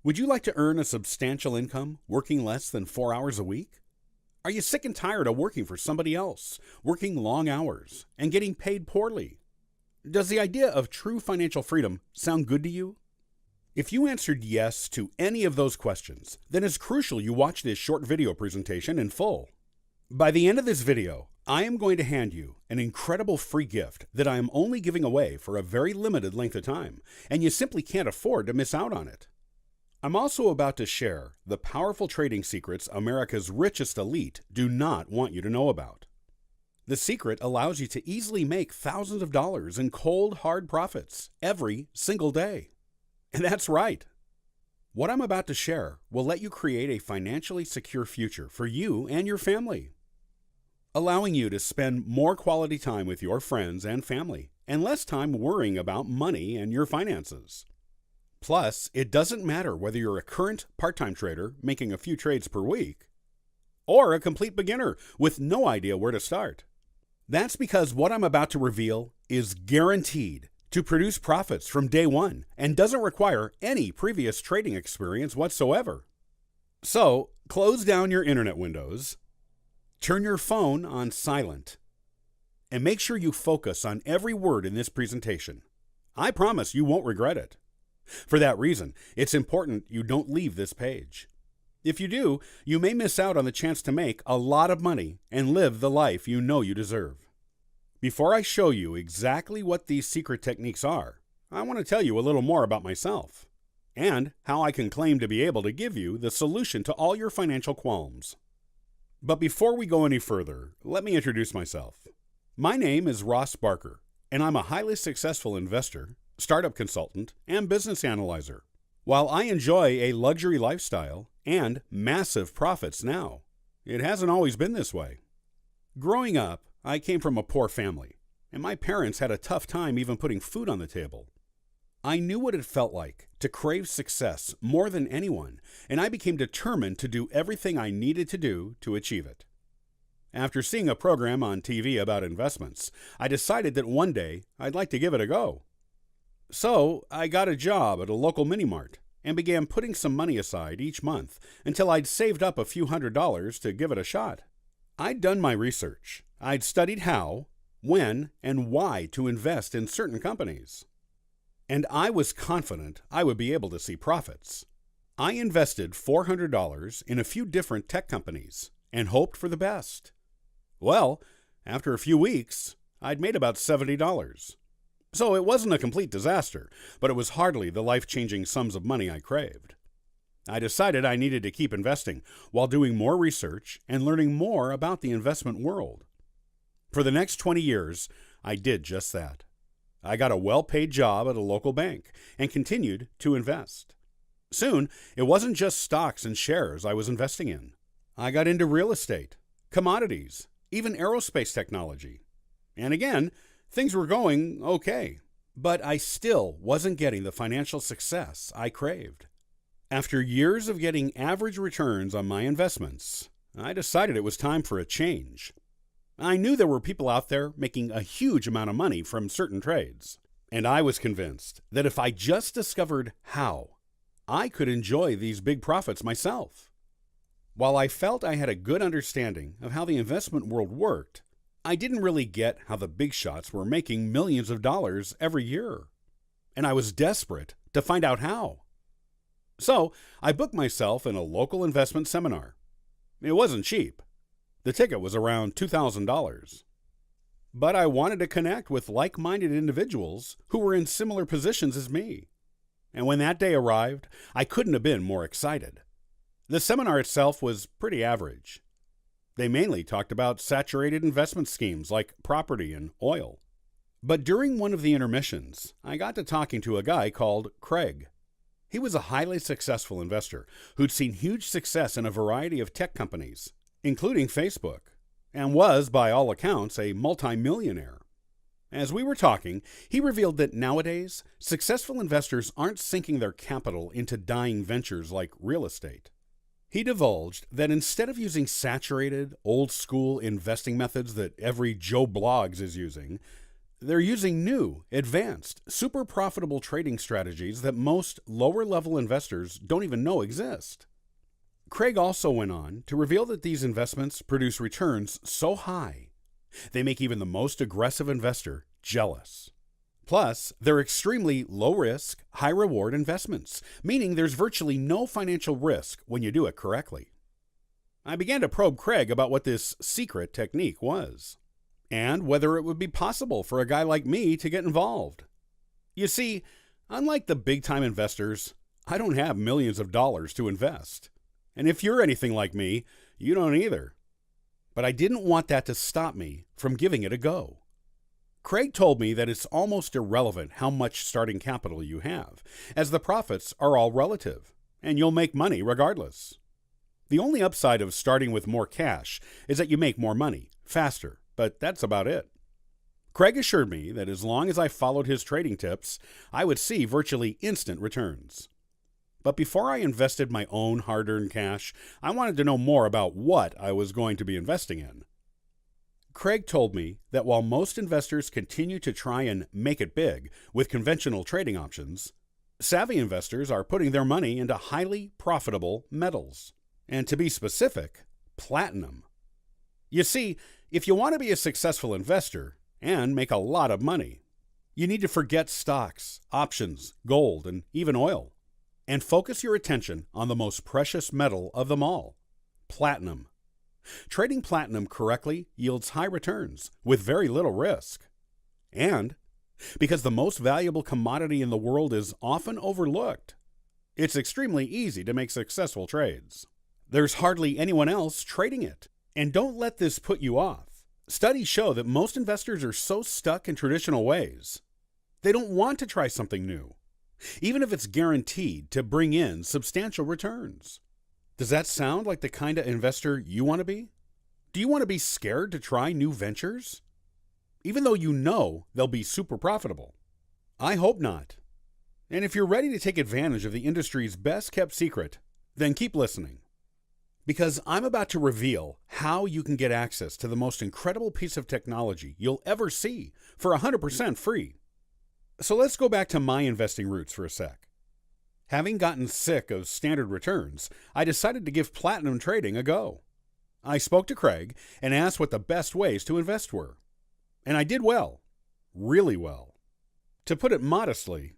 Would you like to earn a substantial income working less than 4 hours a week? Are you sick and tired of working for somebody else, working long hours, and getting paid poorly? Does the idea of true financial freedom sound good to you? If you answered yes to any of those questions, then it's crucial you watch this short video presentation in full. By the end of this video, I am going to hand you an incredible free gift that I am only giving away for a very limited length of time, and you simply can't afford to miss out on it. I'm also about to share the powerful trading secrets America's richest elite do not want you to know about. The secret allows you to easily make thousands of dollars in cold, hard profits every single day. And that's right. What I'm about to share will let you create a financially secure future for you and your family, allowing you to spend more quality time with your friends and family and less time worrying about money and your finances. Plus, it doesn't matter whether you're a current part-time trader making a few trades per week or a complete beginner with no idea where to start. That's because what I'm about to reveal is guaranteed to produce profits from day one and doesn't require any previous trading experience whatsoever. So, close down your internet windows, turn your phone on silent, and make sure you focus on every word in this presentation. I promise you won't regret it. For that reason, it's important you don't leave this page. If you do, you may miss out on the chance to make a lot of money and live the life you know you deserve. Before I show you exactly what these secret techniques are, I want to tell you a little more about myself and how I can claim to be able to give you the solution to all your financial qualms. But before we go any further, let me introduce myself. My name is Ross Barker, and I'm a highly successful investor, startup consultant, and business analyzer. While I enjoy a luxury lifestyle and massive profits now, it hasn't always been this way. Growing up, I came from a poor family, and my parents had a tough time even putting food on the table. I knew what it felt like to crave success more than anyone, and I became determined to do everything I needed to do to achieve it. After seeing a program on TV about investments, I decided that one day I'd like to give it a go. So I got a job at a local mini-mart and began putting some money aside each month until I'd saved up a few $100s to give it a shot. I'd done my research. I'd studied how, when, and why to invest in certain companies. And I was confident I would be able to see profits. I invested $400 in a few different tech companies and hoped for the best. Well, after a few weeks, I'd made about $70. So it wasn't a complete disaster, but it was hardly the life-changing sums of money I craved. I decided I needed to keep investing while doing more research and learning more about the investment world. For the next 20 years, I did just that. I got a well-paid job at a local bank and continued to invest. Soon, it wasn't just stocks and shares I was investing in. I got into real estate, commodities, even aerospace technology. And again, things were going okay, but I still wasn't getting the financial success I craved. After years of getting average returns on my investments, I decided it was time for a change. I knew there were people out there making a huge amount of money from certain trades, and I was convinced that if I just discovered how, I could enjoy these big profits myself. While I felt I had a good understanding of how the investment world worked, I didn't really get how the big shots were making millions of dollars every year, and I was desperate to find out how. So I booked myself in a local investment seminar. It wasn't cheap. The ticket was around $2,000. But I wanted to connect with like-minded individuals who were in similar positions as me. And when that day arrived, I couldn't have been more excited. The seminar itself was pretty average. They mainly talked about saturated investment schemes like property and oil. But during one of the intermissions, I got to talking to a guy called Craig. He was a highly successful investor who'd seen huge success in a variety of tech companies, including Facebook, and was, by all accounts, a multimillionaire. As we were talking, he revealed that nowadays, successful investors aren't sinking their capital into dying ventures like real estate. He divulged that instead of using saturated, old-school investing methods that every Joe Blogs is using, They're using new, advanced, super profitable trading strategies that most lower-level investors don't even know exist. Craig also went on to reveal that these investments produce returns so high, they make even the most aggressive investor jealous. Plus, they're extremely low-risk, high-reward investments, meaning there's virtually no financial risk when you do it correctly. I began to probe Craig about what this secret technique was, and whether it would be possible for a guy like me to get involved. You see, unlike the big-time investors, I don't have millions of dollars to invest. And if you're anything like me, you don't either. But I didn't want that to stop me from giving it a go. Craig told me that it's almost irrelevant how much starting capital you have, as the profits are all relative, and you'll make money regardless. The only upside of starting with more cash is that you make more money, faster, but that's about it. Craig assured me that as long as I followed his trading tips, I would see virtually instant returns. But before I invested my own hard-earned cash, I wanted to know more about what I was going to be investing in. Craig told me that while most investors continue to try and make it big with conventional trading options, savvy investors are putting their money into highly profitable metals. And to be specific, platinum. You see, if you want to be a successful investor and make a lot of money, you need to forget stocks, options, gold, and even oil, and focus your attention on the most precious metal of them all, platinum. Trading platinum correctly yields high returns with very little risk. And because the most valuable commodity in the world is often overlooked, it's extremely easy to make successful trades. There's hardly anyone else trading it. And don't let this put you off. Studies show that most investors are so stuck in traditional ways, they don't want to try something new, even if it's guaranteed to bring in substantial returns. Does that sound like the kind of investor you want to be? Do you want to be scared to try new ventures, even though you know they'll be super profitable? I hope not. And if you're ready to take advantage of the industry's best-kept secret, then keep listening. Because I'm about to reveal how you can get access to the most incredible piece of technology you'll ever see for 100% free. So let's go back to my investing roots for a sec. Having gotten sick of standard returns, I decided to give platinum trading a go. I spoke to Craig and asked what the best ways to invest were. And I did well, really well. To put it modestly,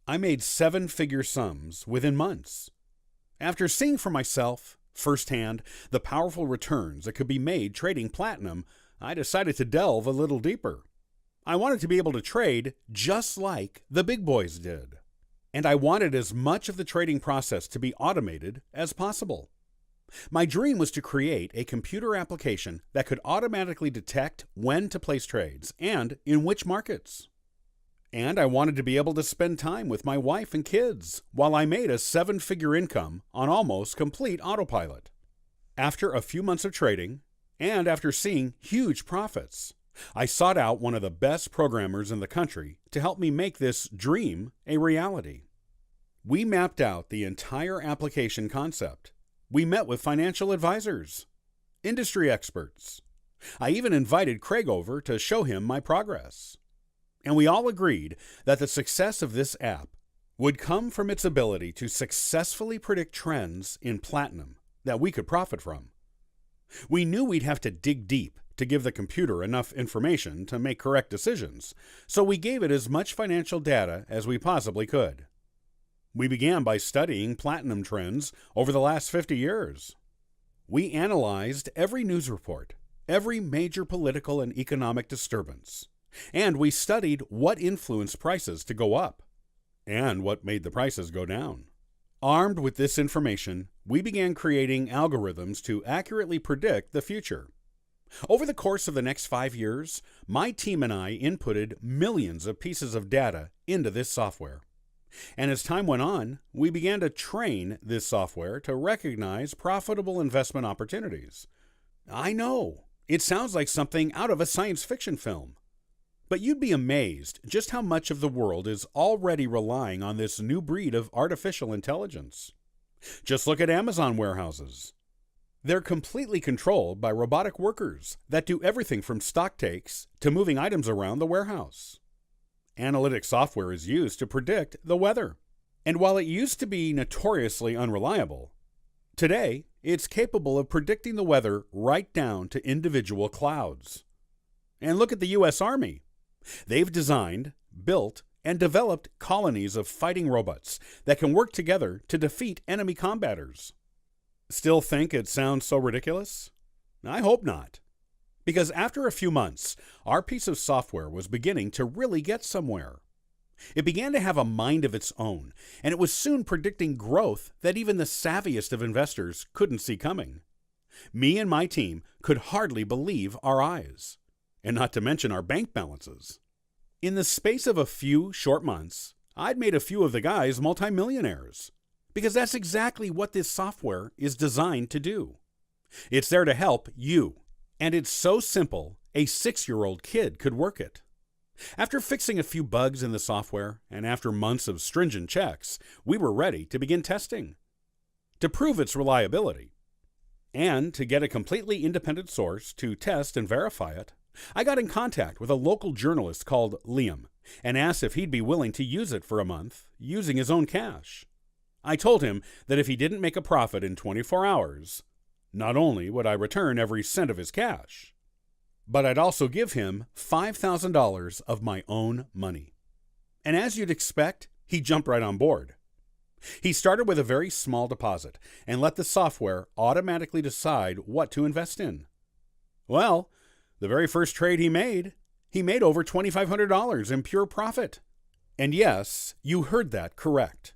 I made seven-figure sums within months. After seeing for myself, firsthand, the powerful returns that could be made trading platinum, I decided to delve a little deeper. I wanted to be able to trade just like the big boys did. And I wanted as much of the trading process to be automated as possible. My dream was to create a computer application that could automatically detect when to place trades and in which markets. And I wanted to be able to spend time with my wife and kids while I made a seven-figure income on almost complete autopilot. After a few months of trading, and after seeing huge profits, I sought out one of the best programmers in the country to help me make this dream a reality. We mapped out the entire application concept. We met with financial advisors, industry experts. I even invited Craig over to show him my progress. And we all agreed that the success of this app would come from its ability to successfully predict trends in platinum that we could profit from. We knew we'd have to dig deep to give the computer enough information to make correct decisions, so we gave it as much financial data as we possibly could. We began by studying platinum trends over the last 50 years. We analyzed every news report, every major political and economic disturbance, and we studied what influenced prices to go up and what made the prices go down. Armed with this information, we began creating algorithms to accurately predict the future. Over the course of the next 5 years, my team and I inputted millions of pieces of data into this software. And as time went on, we began to train this software to recognize profitable investment opportunities. I know, it sounds like something out of a science fiction film. But you'd be amazed just how much of the world is already relying on this new breed of artificial intelligence. Just look at Amazon warehouses. They're completely controlled by robotic workers that do everything from stock takes to moving items around the warehouse. Analytic software is used to predict the weather. And while it used to be notoriously unreliable, today it's capable of predicting the weather right down to individual clouds. And look at the U.S. Army. They've designed, built, and developed colonies of fighting robots that can work together to defeat enemy combaters. Still think it sounds so ridiculous? I hope not. Because after a few months, our piece of software was beginning to really get somewhere. It began to have a mind of its own, and it was soon predicting growth that even the savviest of investors couldn't see coming. Me and my team could hardly believe our eyes, and not to mention our bank balances. In the space of a few short months, I'd made a few of the guys multimillionaires, because that's exactly what this software is designed to do. It's there to help you, and it's so simple, a 6-year-old kid could work it. After fixing a few bugs in the software, and after months of stringent checks, we were ready to begin testing. To prove its reliability, and to get a completely independent source to test and verify it, I got in contact with a local journalist called Liam and asked if he'd be willing to use it for a month using his own cash. I told him that if he didn't make a profit in 24 hours, not only would I return every cent of his cash, but I'd also give him $5,000 of my own money. And as you'd expect, he jumped right on board. He started with a very small deposit and let the software automatically decide what to invest in. Well, the very first trade he made over $2,500 in pure profit. And yes, you heard that correct.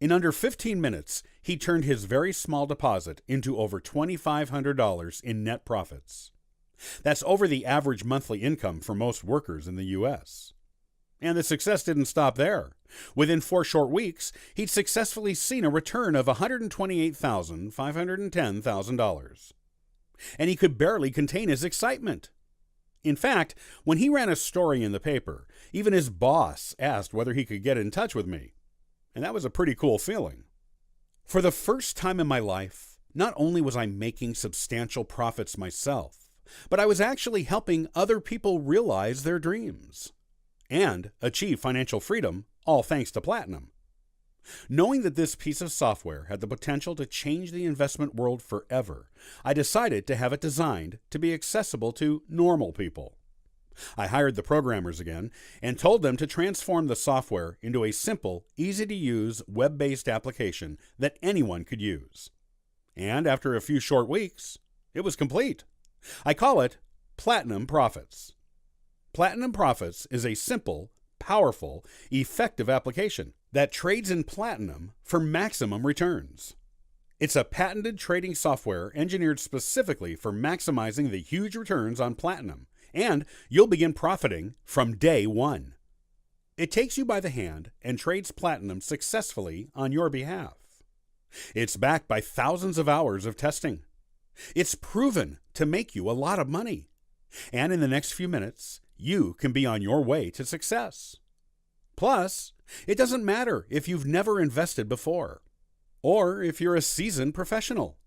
In under 15 minutes, he turned his very small deposit into over $2,500 in net profits. That's over the average monthly income for most workers in the U.S. And the success didn't stop there. Within 4 short weeks, he'd successfully seen a return of $128,510,000. And he could barely contain his excitement. In fact, when he ran a story in the paper, even his boss asked whether he could get in touch with me. And that was a pretty cool feeling. For the first time in my life, not only was I making substantial profits myself, but I was actually helping other people realize their dreams and achieve financial freedom, all thanks to Platinum. Knowing that this piece of software had the potential to change the investment world forever, I decided to have it designed to be accessible to normal people. I hired the programmers again and told them to transform the software into a simple, easy-to-use, web-based application that anyone could use. And after a few short weeks, it was complete. I call it Platinum Profits. Platinum Profits is a simple, powerful, effective application that trades in platinum for maximum returns. It's a patented trading software engineered specifically for maximizing the huge returns on platinum, and you'll begin profiting from day one. It takes you by the hand and trades platinum successfully on your behalf. It's backed by thousands of hours of testing. It's proven to make you a lot of money. And in the next few minutes, you can be on your way to success. Plus, it doesn't matter if you've never invested before, or if you're a seasoned professional,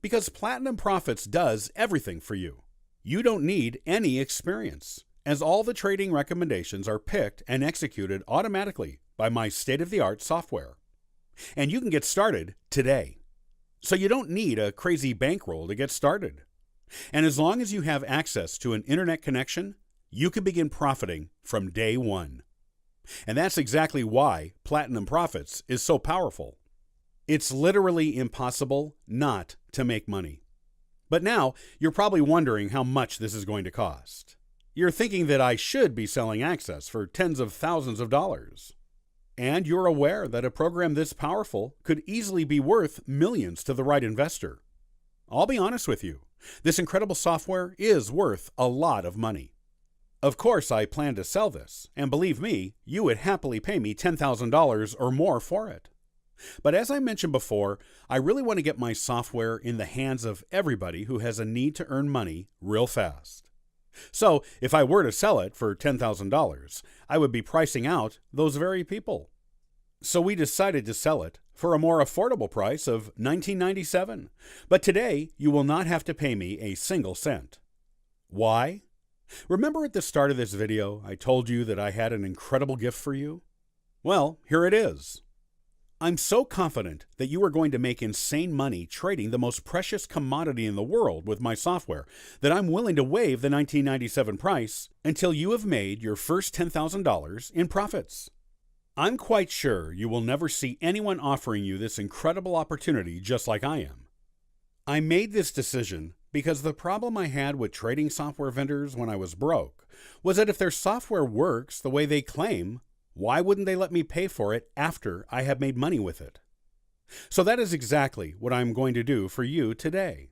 because Platinum Profits does everything for you. You don't need any experience, as all the trading recommendations are picked and executed automatically by my state-of-the-art software. And you can get started today. So you don't need a crazy bankroll to get started. And as long as you have access to an internet connection, you can begin profiting from day one. And that's exactly why Platinum Profits is so powerful. It's literally impossible not to make money. But now, you're probably wondering how much this is going to cost. You're thinking that I should be selling access for tens of thousands of dollars. And you're aware that a program this powerful could easily be worth millions to the right investor. I'll be honest with you, this incredible software is worth a lot of money. Of course, I plan to sell this, and believe me, you would happily pay me $10,000 or more for it. But as I mentioned before, I really want to get my software in the hands of everybody who has a need to earn money real fast. So, if I were to sell it for $10,000, I would be pricing out those very people. So we decided to sell it for a more affordable price of $19.97. But today, you will not have to pay me a single cent. Why? Remember at the start of this video, I told you that I had an incredible gift for you? Well, here it is. I'm so confident that you are going to make insane money trading the most precious commodity in the world with my software that I'm willing to waive the $19.97 price until you have made your first $10,000 in profits. I'm quite sure you will never see anyone offering you this incredible opportunity just like I am. I made this decision because the problem I had with trading software vendors when I was broke was that if their software works the way they claim, why wouldn't they let me pay for it after I have made money with it? So that is exactly what I'm going to do for you today.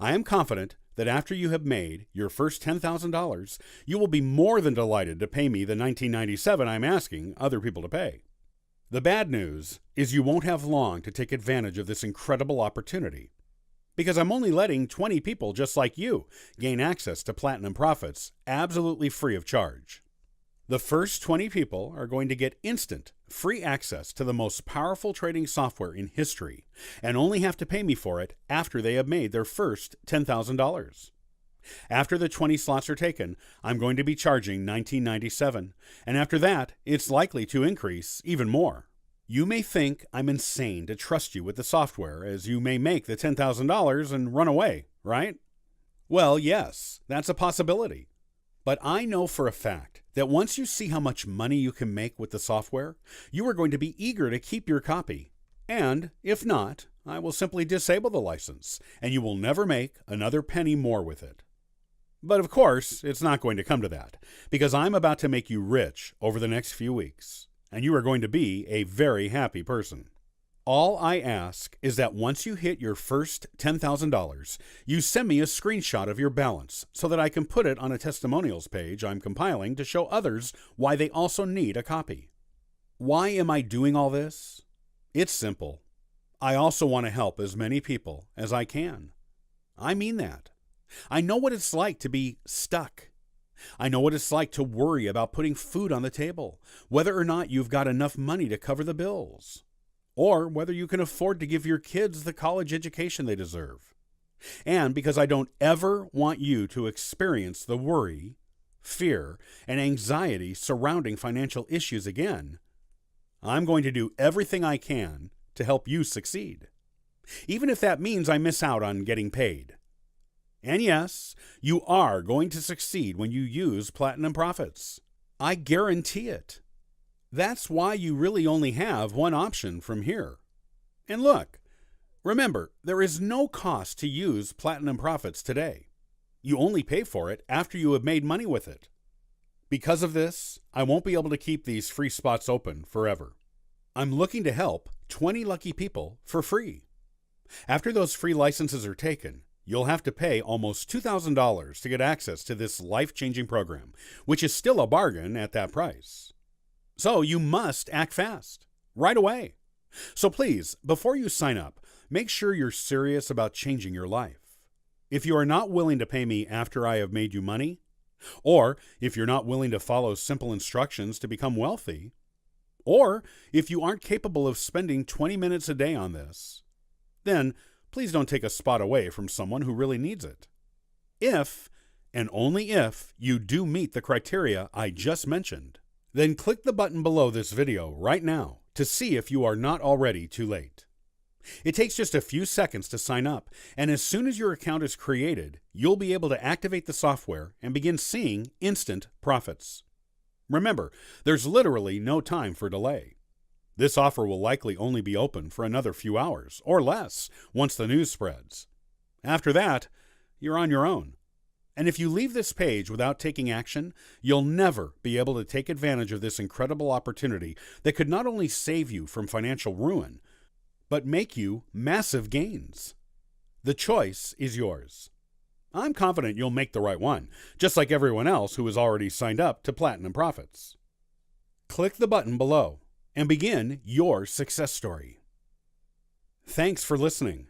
I am confident that after you have made your first $10,000, you will be more than delighted to pay me the $19.97 I'm asking other people to pay. The bad news is you won't have long to take advantage of this incredible opportunity, because I'm only letting 20 people just like you gain access to Platinum Profits absolutely free of charge. The first 20 people are going to get instant, free access to the most powerful trading software in history and only have to pay me for it after they have made their first $10,000. After the 20 slots are taken, I'm going to be charging $19.97, and after that, it's likely to increase even more. You may think I'm insane to trust you with the software, as you may make the $10,000 and run away, right? Well, yes, that's a possibility. But I know for a fact that once you see how much money you can make with the software, you are going to be eager to keep your copy. And if not, I will simply disable the license, and you will never make another penny more with it. But of course, it's not going to come to that, because I'm about to make you rich over the next few weeks, and you are going to be a very happy person. All I ask is that once you hit your first $10,000, you send me a screenshot of your balance so that I can put it on a testimonials page I'm compiling to show others why they also need a copy. Why am I doing all this? It's simple. I also want to help as many people as I can. I mean that. I know what it's like to be stuck. I know what it's like to worry about putting food on the table, whether or not you've got enough money to cover the bills, or whether you can afford to give your kids the college education they deserve. And because I don't ever want you to experience the worry, fear, and anxiety surrounding financial issues again, I'm going to do everything I can to help you succeed, even if that means I miss out on getting paid. And yes, you are going to succeed when you use Platinum Profits. I guarantee it. That's why you really only have one option from here. And look, remember, there is no cost to use Platinum Profits today. You only pay for it after you have made money with it. Because of this, I won't be able to keep these free spots open forever. I'm looking to help 20 lucky people for free. After those free licenses are taken, you'll have to pay almost $2,000 to get access to this life-changing program, which is still a bargain at that price. So you must act fast, right away. So please, before you sign up, make sure you're serious about changing your life. If you are not willing to pay me after I have made you money, or if you're not willing to follow simple instructions to become wealthy, or if you aren't capable of spending 20 minutes a day on this, then please don't take a spot away from someone who really needs it. If, and only if, you do meet the criteria I just mentioned, then click the button below this video right now to see if you are not already too late. It takes just a few seconds to sign up, and as soon as your account is created, you'll be able to activate the software and begin seeing instant profits. Remember, there's literally no time for delay. This offer will likely only be open for another few hours, or less, once the news spreads. After that, you're on your own. And if you leave this page without taking action, you'll never be able to take advantage of this incredible opportunity that could not only save you from financial ruin, but make you massive gains. The choice is yours. I'm confident you'll make the right one, just like everyone else who has already signed up to Platinum Profits. Click the button below and begin your success story. Thanks for listening.